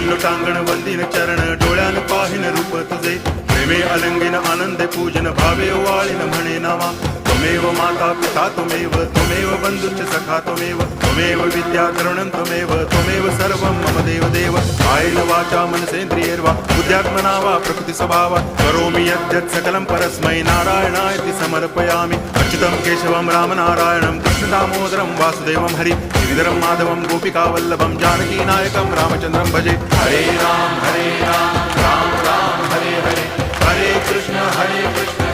लोटांगण वंदिन चरण डोळ्यान पाहिन रूप तुझे प्रेमे अलंगिन आनंदे पूजन भावे वाळीन म्हणे नावा त्वमेव माता पिता त्वमेव बंधुश्च सखा त्वमेव विद्या तरुणं त्वमेव सर्वं मम देव कायेन वाचा मनसेन्द्रियैर्वा बुद्ध्यात्मना वा प्रकृति स्वभावात् करोमि यद्यत् सकलं परस्मै नारायणायति समर्पयामि अच्युतं केशवं रामनारायणं कृष्णदामोदरं वासुदेवं हरि गिरिधरं माधवं गोपिकावल्लभं जानकीनायकं रामचन्द्रं भजे हरे राम राम राम हरे हरे हरे कृष्ण